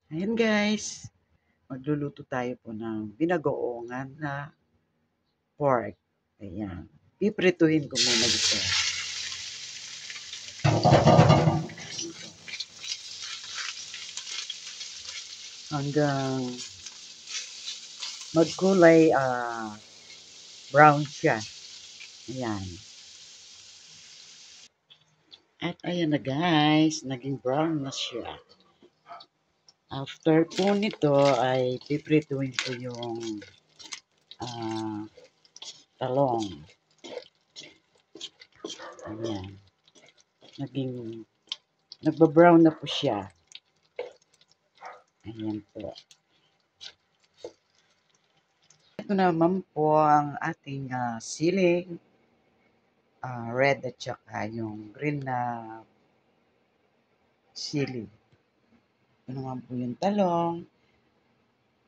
Ayan guys, magluluto tayo po ng binagoongan na pork. Ayan. Piprituhin ko muna ito. Hanggang magkulay brown siya. Ayan. At ayan na guys, naging brown na siya. After po nito ay piprituhin ko yung ah, talong. Ayan. Nagbabrown na po siya. Ayan po. Ito naman po ang ating siling, red at saka yung green na sili. Ito naman po yung talong.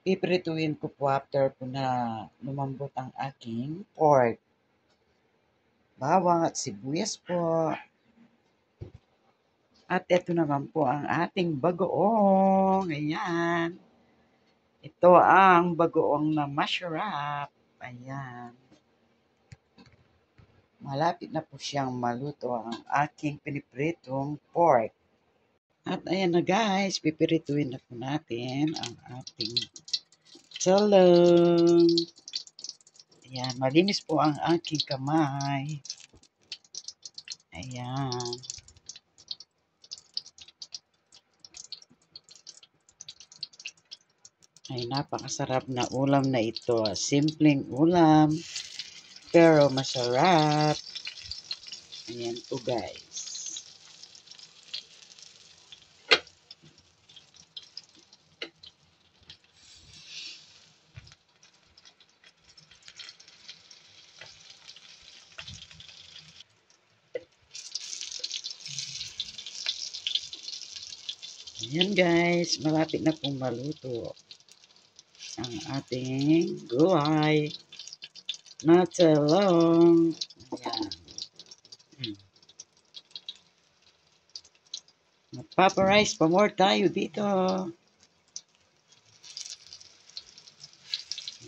Piprituin ko po after po na lumambot ang aking pork. Bawang at sibuyas po. At ito naman po ang ating bagoong. Ayan. Ito ang bagoong na masarap. Ayan. Malapit na po siyang maluto ang aking pinipritong pork. At ayan na guys, pipirituin na po natin ang ating talong. Ayan, malinis po ang aking kamay. Ayan. Ay, napakasarap na ulam na ito. Simpleng ulam, pero masarap. Ayan po guys. Ayan guys, malapit na pong maluto ang ating gulay na talong. Ayan. Magpaparice pa more tayo dito.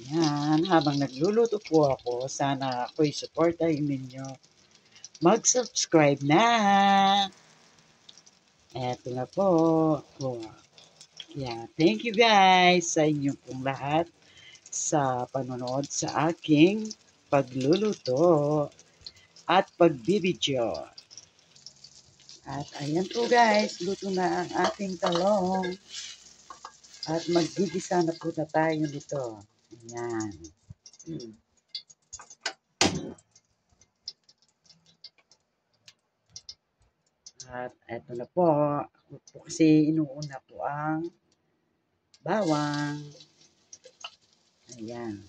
Ayan, habang nagluluto po ako, sana ako'y supportahin ninyo. Mag-subscribe na! Eto na po. Yeah, thank you guys sa inyong pong lahat sa panonood sa aking pagluluto at pagbibidyo. At ayan po guys, luto na ang ating talong. At maggigisa na po na tayo nito. Ayan. At eto na po. Kasi inuuna po ang bawang. Ayan.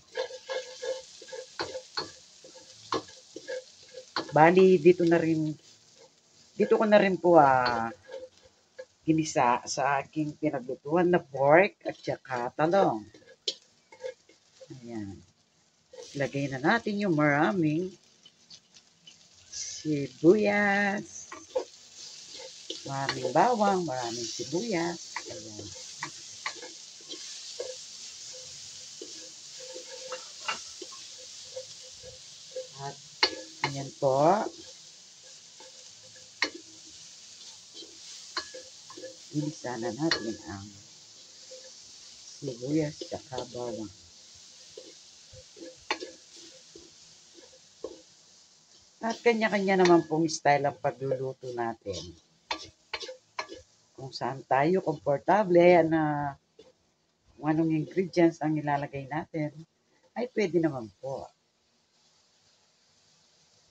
Bali, dito ko na rin po ginisa sa aking pinaglutuan na pork at saka talong. Ayan. Lagay na natin yung maraming sibuyas, maraming bawang, maraming sibuyas. Ayan. At ayan po. Ginisa na natin ang sibuyas at bawang. At kanya-kanya naman pong style ang pagluluto natin. Kung saan tayo komportable na kung anong ingredients ang ilalagay natin, ay pwede naman po.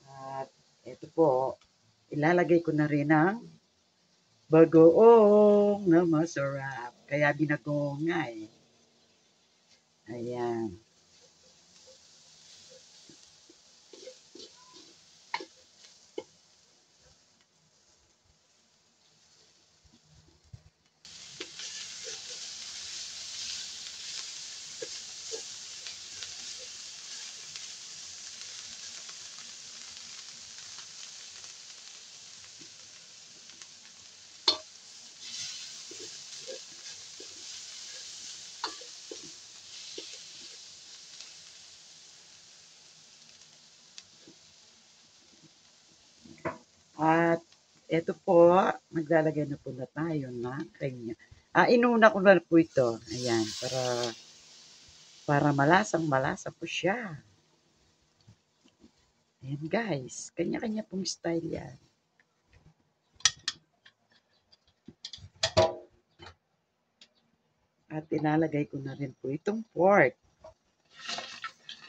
At ito po, ilalagay ko na rin ang bagoong na masarap. Kaya binagoong nga eh. Ayan. At eto po, maglalagay na po na tayo ng kanya. Inuna ko na po ito. Ayan, para malasang-malasa po siya. Ayan guys, kanya-kanya pong style yan. At ilalagay ko na rin po itong pork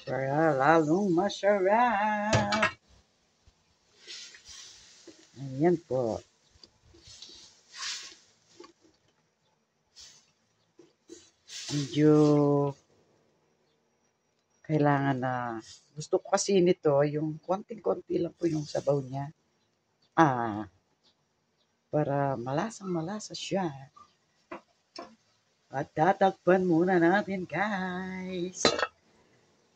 para lalong masarap. Ayan po. Medyo kailangan na, gusto ko kasi nito, yung konting-konti lang po yung sabaw niya. Para malasang-malasa siya. At tatakpan muna natin guys.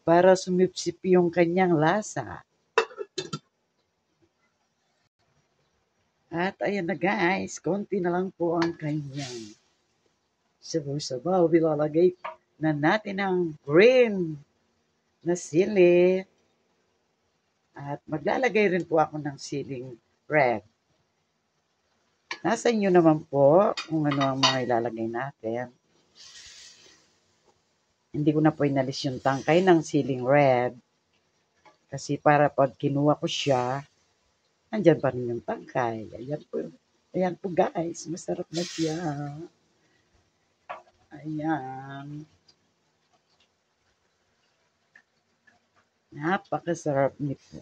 Para sumipsip yung kanyang lasa. At ayan na guys, konti na lang po ang kanyang sabaw-sabaw. Ilalagay na natin ang green na sili. At maglalagay rin po ako ng siling red. Nasa inyo naman po kung ano ang mga ilalagay natin. Hindi ko na po inalis yung tangkay ng siling red. Kasi para pag kinuha ko siya, nandyan pa rin yung tangkay. Ayan po guys, masarap na siya. Ayan. Napakasarap nito.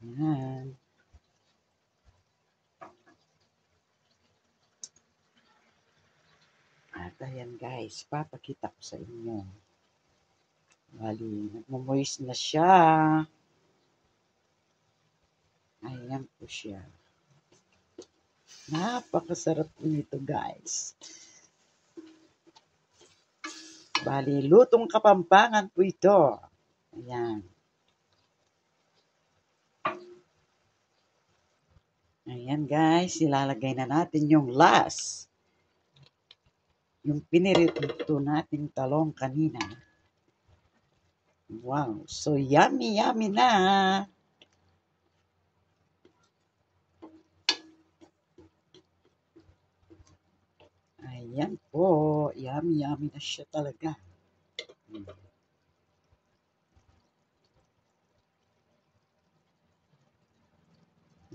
Ayan. At ayan guys, papakita ko sa inyo. Bali, nagmo-moist na siya. Ayan po siya. Napakasarap po nito guys. Bali, lutong Kapampangan po ito. Ayan. Ayan guys, ilalagay na natin yung last. Yung pinirito nating talong kanina. Wow, so yummy na. Ayan po, yummy na siya talaga.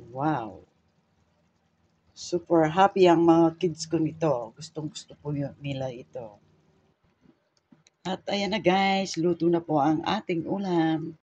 Wow. Super happy ang mga kids ko nito. Gustong-gusto po nila ito. At ayan na guys, luto na po ang ating ulam.